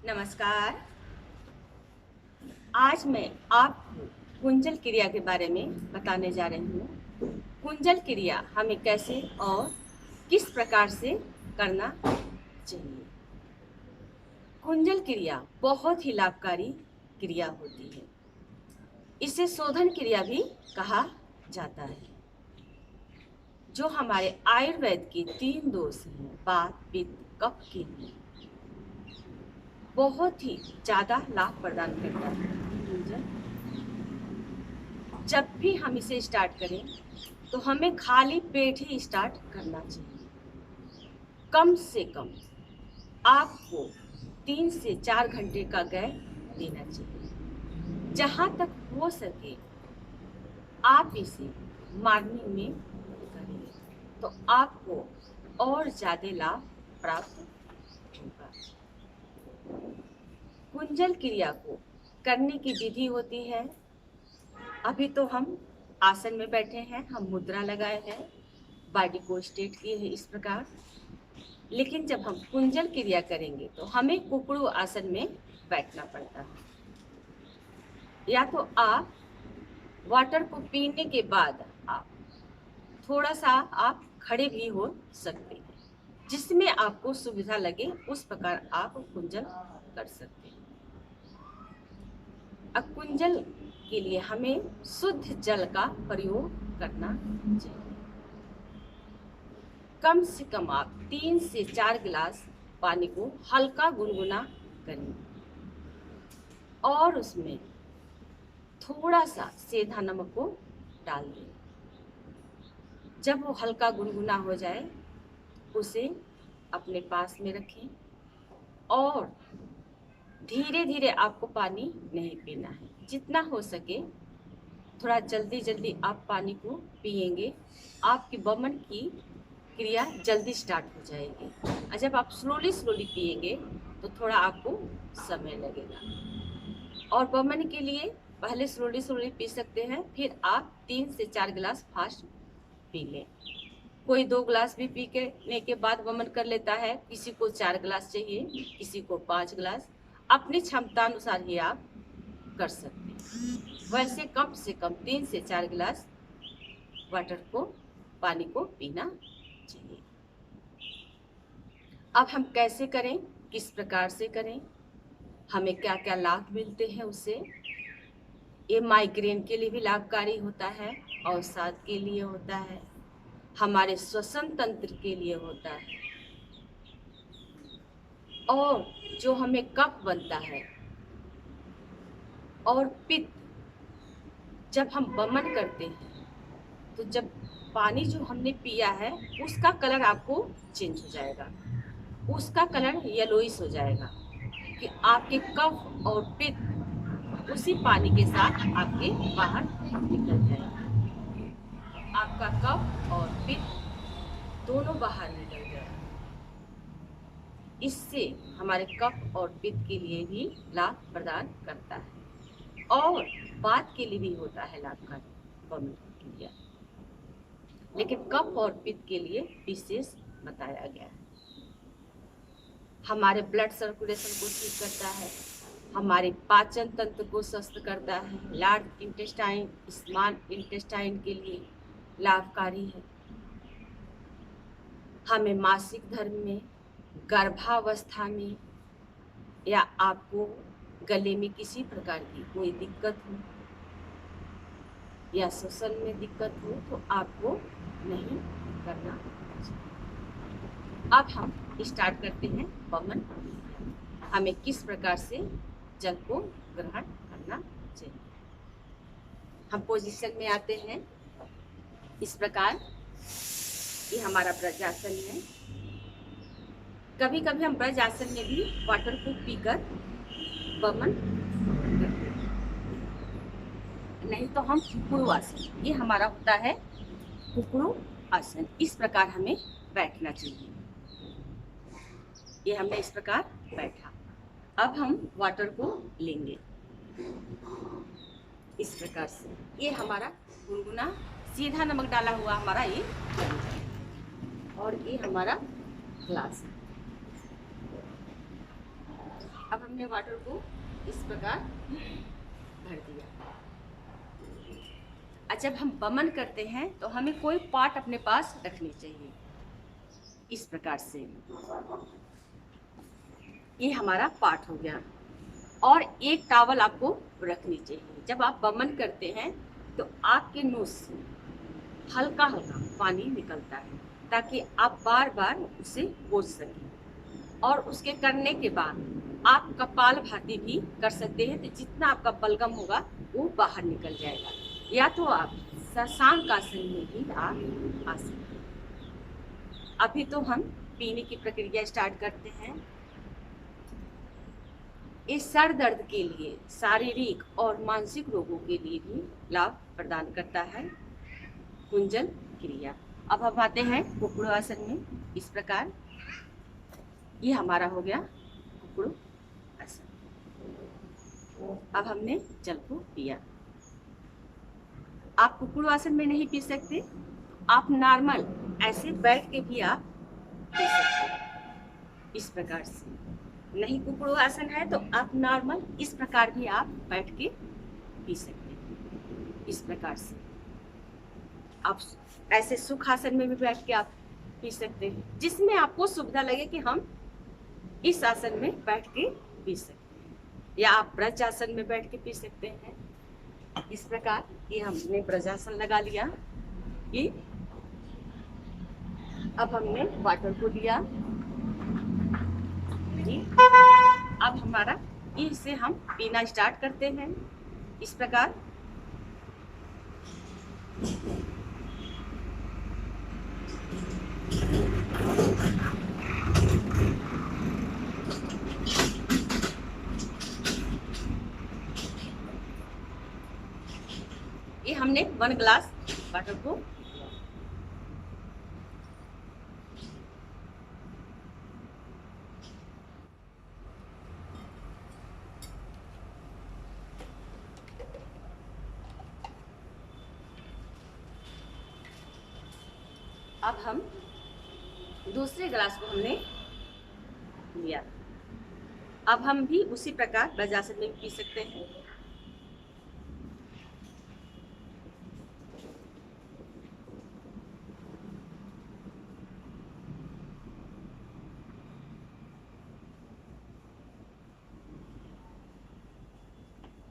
नमस्कार। आज मैं आपको कुंजल क्रिया के बारे में बताने जा रही हूँ। कुंजल क्रिया हमें कैसे और किस प्रकार से करना चाहिए। कुंजल क्रिया बहुत ही लाभकारी क्रिया होती है। इसे शोधन क्रिया भी कहा जाता है, जो हमारे आयुर्वेद के 3 दोष हैं, वात, पित्त, कफ के लिए बहुत ही ज़्यादा लाभ प्रदान करता है। कुंजल, जब भी हम इसे स्टार्ट करें तो हमें खाली पेट ही स्टार्ट करना चाहिए। कम से कम आपको 3 से 4 घंटे का गैप लेना चाहिए। जहाँ तक हो सके आप इसे मॉर्निंग में करें तो आपको और ज़्यादा लाभ प्राप्त होगा। कुंजल क्रिया को करने की विधि होती है, अभी तो हम आसन में बैठे हैं, हम मुद्रा लगाए हैं, बॉडी को स्ट्रेट किए हैं इस प्रकार। लेकिन जब हम कुंजल क्रिया करेंगे तो हमें कुकड़ू आसन में बैठना पड़ता है। या तो आप वाटर को पीने के बाद आप थोड़ा सा आप खड़े भी हो सकते हैं, जिसमें आपको सुविधा लगे उस प्रकार आप कुंजल कर सकते हैं। अब कुंजल के लिए हमें शुद्ध जल का प्रयोग करना चाहिए। कम से कम आप 3 से 4 गिलास पानी को हल्का गुनगुना करें और उसमें थोड़ा सा सेंधा नमक को डाल दें। जब वो हल्का गुनगुना हो जाए उसे अपने पास में रखें और धीरे धीरे आपको पानी नहीं पीना है। जितना हो सके थोड़ा जल्दी जल्दी आप पानी को पिएंगे, आपकी वमन की क्रिया जल्दी स्टार्ट हो जाएगी। और जब आप स्लोली स्लोली पिएंगे तो थोड़ा आपको समय लगेगा। और वमन के लिए पहले स्लोली स्लोली पी सकते हैं, फिर आप 3 से 4 गिलास फास्ट पी लें। कोई 2 गिलास भी पीने के बाद वमन कर लेता है, किसी को 4 गिलास चाहिए, किसी को 5 गिलास, अपनी क्षमता अनुसार ही आप कर सकते हैं। वैसे कम से कम 3 से 4 गिलास वाटर को, पानी को पीना चाहिए। अब हम कैसे करें, किस प्रकार से करें, हमें क्या क्या लाभ मिलते हैं उससे। ये माइग्रेन के लिए भी लाभकारी होता है, अवसाद के लिए होता है, हमारे श्वसन तंत्र के लिए होता है, और जो हमें कफ बनता है और पित्त, जब हम वमन करते हैं तो जब पानी जो हमने पिया है उसका कलर आपको चेंज हो जाएगा, उसका कलर येलोइश हो जाएगा कि आपके कफ और पित्त उसी पानी के साथ आपके बाहर निकल जाएगा। आपका कफ और पित्त दोनों बाहर निकल जाएगा। इससे हमारे कफ और पित्त के लिए भी लाभ प्रदान करता है और वात के लिए भी होता है लाभकारी वमन क्रिया। लेकिन कफ और पित्त के लिए विशेष बताया गया है। हमारे ब्लड सर्कुलेशन को ठीक करता है, हमारे पाचन तंत्र को स्वस्थ करता है, लार्ज इंटेस्टाइन, स्मॉल इंटेस्टाइन के लिए लाभकारी है। हमें मासिक धर्म में, गर्भावस्था में, या आपको गले में किसी प्रकार की कोई दिक्कत हो या श्वसन में दिक्कत हो तो आपको नहीं करना चाहिए। अब हम स्टार्ट करते हैं वमन। हमें किस प्रकार से जल को ग्रहण करना चाहिए। हम पोजीशन में आते हैं इस प्रकार। ये हमारा ब्रजासन है। कभी कभी हम ब्रजासन में भी वाटर को पीकर वमन करते हैं, नहीं तो हम कुकड़ू आसन, ये हमारा होता है कुकड़ू आसन। इस प्रकार हमें बैठना चाहिए। ये हमने इस प्रकार बैठा। अब हम वाटर को लेंगे इस प्रकार से। ये हमारा गुनगुना सीधा नमक डाला हुआ हमारा ये, और ये हमारा ग्लास है। अब हमने वाटर को इस प्रकार भर दिया। जब हम वमन करते हैं तो हमें कोई पार्ट अपने पास रखनी चाहिए। इस प्रकार से ये हमारा पार्ट हो गया। और एक टॉवल आपको रखनी चाहिए। जब आप वमन करते हैं तो आपके नोज से हल्का हल्का पानी निकलता है, ताकि आप बार बार उसे पोंछ सकें। और उसके करने के बाद आप कपालभाति भी कर सकते हैं, तो जितना आपका बलगम होगा वो बाहर निकल जाएगा। या तो आप शशांक आसन में भी आप आ सकते हैं। अभी तो हम पीने की प्रक्रिया स्टार्ट करते हैं। इस सर दर्द के लिए, शारीरिक और मानसिक रोगों के लिए भी लाभ प्रदान करता है कुंजल क्रिया। अब हम आते हैं कुकड़ू आसन में। इस प्रकार ये हमारा हो गया कुकड़ू आसन। अब हमने जल को पिया। आप कुकड़ू आसन में नहीं पी सकते, आप नॉर्मल ऐसे बैठ के भी आप पी सकते हैं। इस प्रकार से नहीं कुकड़ू आसन है तो आप नॉर्मल इस प्रकार भी आप बैठ के पी सकते हैं। इस प्रकार से आप ऐसे सुखासन में भी बैठ के आप पी सकते हैं, जिसमें आपको सुविधा लगे कि हम इस आसन में बैठ के पी सकते हैं। या आप ब्रजासन में बैठ के पी सकते हैं। इस प्रकार ये हमने ब्रजासन लगा लिया। ये अब हमने वाटर को दिया। अब हमारा इसे हम पीना स्टार्ट करते हैं। इस प्रकार ये हमने 1 ग्लास वाटर को अब हम दूसरे ग्लास को हमने लिया। अब हम भी उसी प्रकार ब्रजासन में पी सकते हैं।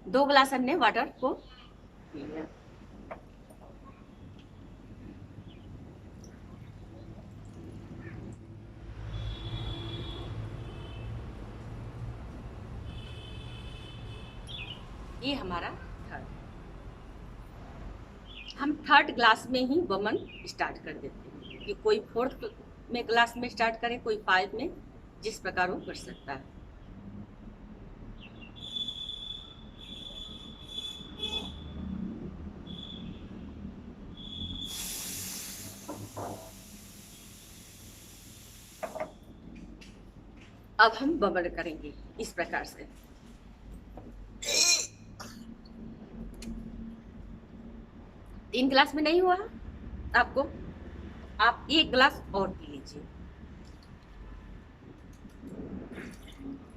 दो ग्लास हमने वाटर को पी लिया। ये हमारा थर्ड। हम थर्ड ग्लास में ही वमन स्टार्ट कर देते हैं कि कोई फोर्थ में ग्लास में स्टार्ट करे, कोई 5 में, जिस प्रकार वो कर सकता है। अब हम वमन करेंगे इस प्रकार से। तीन ग्लास में नहीं हुआ आपको, आप 1 ग्लास और पी लीजिए।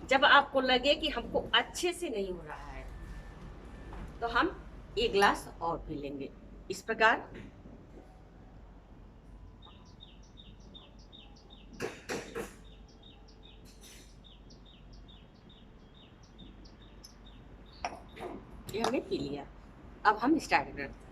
जब आपको लगे कि हमको अच्छे से नहीं हो रहा है तो हम 1 ग्लास और पी लेंगे। इस प्रकार ये हमने पी लिया। अब हम स्टार्ट करते हैं।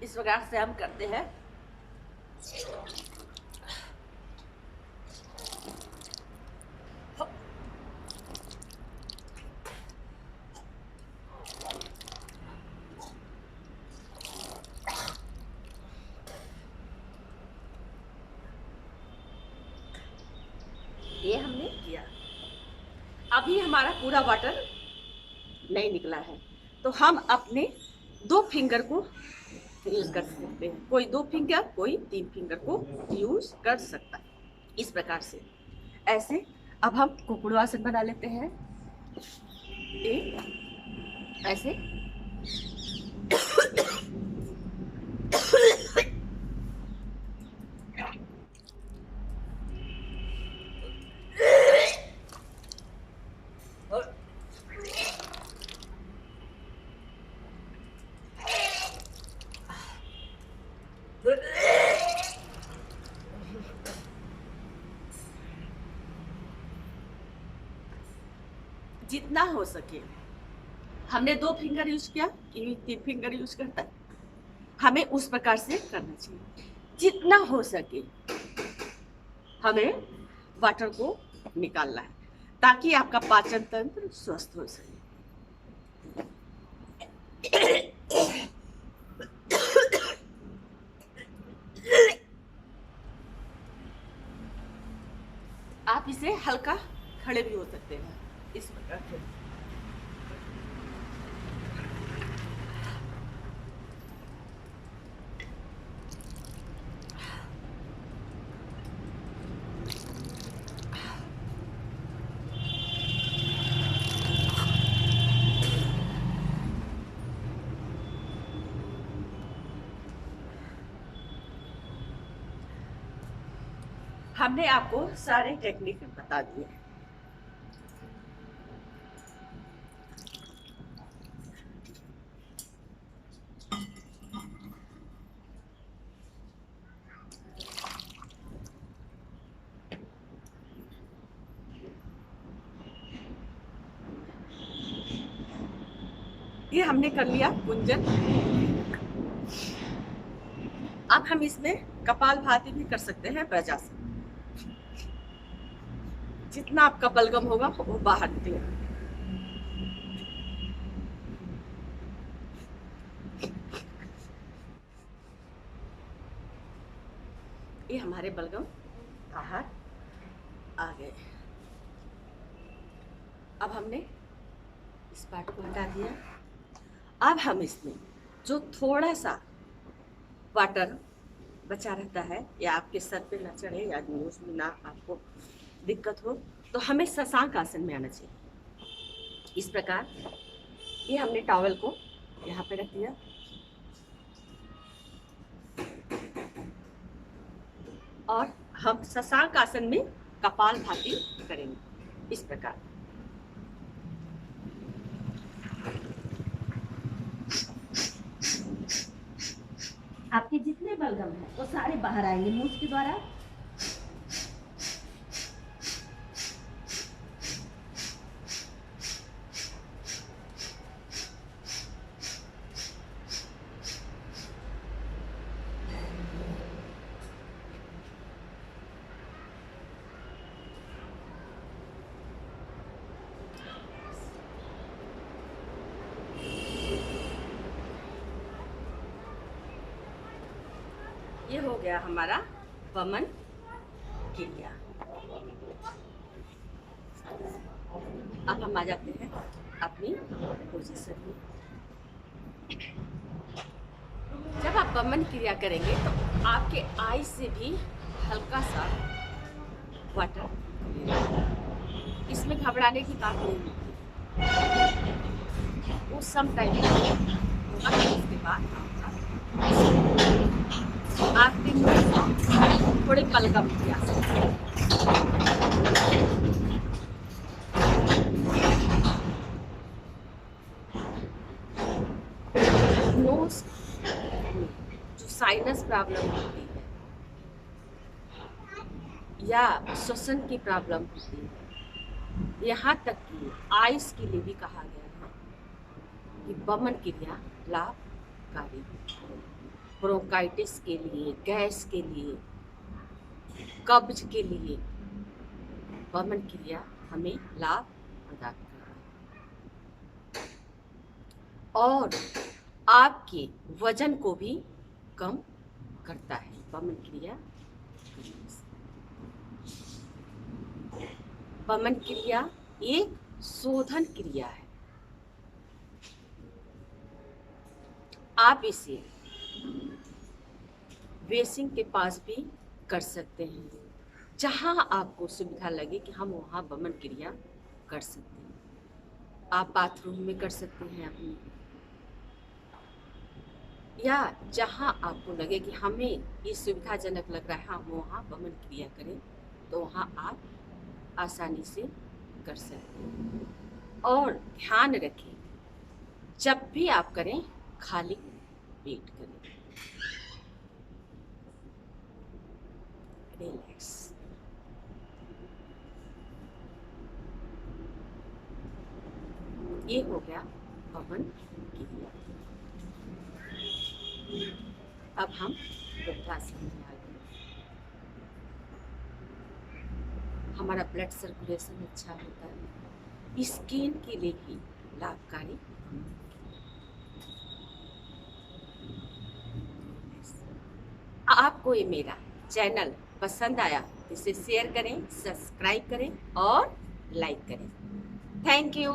इस प्रकार से हम करते हैं। ये हमने किया। अभी हमारा पूरा वाटर नहीं निकला है तो हम अपने 2 फिंगर को यूज कर सकते हैं। कोई 2 फिंगर, कोई 3 फिंगर को यूज कर सकता है। इस प्रकार से ऐसे अब हम कुकड़ू आसन बना लेते हैं। एक ऐसे, जितना हो सके। हमने 2 फिंगर यूज किया कि 3 फिंगर यूज करता है, हमें उस प्रकार से करना चाहिए। जितना हो सके हमें वाटर को निकालना है ताकि आपका पाचन तंत्र स्वस्थ हो सके। आप इसे हल्का खड़े भी हो सकते हैं इस प्रकार से। हमने आपको सारे टेक्निक बता दिए। ये हमने कर लिया गुंजन। अब हम इसमें कपालभाति भी कर सकते हैं, वज्रासन। जितना आपका बलगम होगा वो बाहर निकलेगा। ये हमारे बलगम बाहर आ गए। अब हमने इस पार्ट को हटा दिया। अब हम इसमें जो थोड़ा सा वाटर बचा रहता है या आपके सर पे ना चढ़े या नोज में ना आपको दिक्कत हो, तो हमें शशांक आसन में आना चाहिए। इस प्रकार ये हमने टॉवल को यहाँ पे रख दिया और हम शशांक आसन में कपालभाति करेंगे इस प्रकार। आपके जितने बलगम हैं वो सारे बाहर आएंगे मूंछ के द्वारा। ये हो गया हमारा वमन क्रिया। अब हम आ जाते हैं अपनी पोजीशन में। जब आप वमन क्रिया करेंगे तो आपके आई से भी हल्का सा वाटर, इसमें घबराने की बात नहीं होती। वो सम टाइम उसके बाद आपके थोड़े बलगम किया। नोज जो साइनस प्रॉब्लम होती है या श्वसन की प्रॉब्लम होती है, यहाँ तक कि आइस के लिए भी कहा गया है कि वमन क्रिया लाभकारी है। ब्रोंकाइटिस के लिए, गैस के लिए, कब्ज के लिए वमन क्रिया हमें लाभ प्रदान करती है और आपके वजन को भी कम करता है वमन क्रिया करने से। वमन क्रिया एक शोधन क्रिया है। आप इसे बेसिन के पास भी कर सकते हैं, जहां आपको सुविधा लगे कि हम वहां वमन क्रिया कर सकते हैं। आप बाथरूम में कर सकते हैं अपने, या जहां आपको लगे कि हमें ये सुविधाजनक लग रहा है हम वहां वमन क्रिया करें, तो वहां आप आसानी से कर सकते हैं। और ध्यान रखें, जब भी आप करें खाली पेट करें। रिलैक्स। ये हो गया वमन क्रिया। अब हम वृद्धासन में आ गए। हमारा ब्लड सर्कुलेशन अच्छा होता है, स्किन के लिए भी लाभकारी। आपको ये मेरा चैनल पसंद आया तो इसे शेयर करें, सब्सक्राइब करें और लाइक करें। Thank you.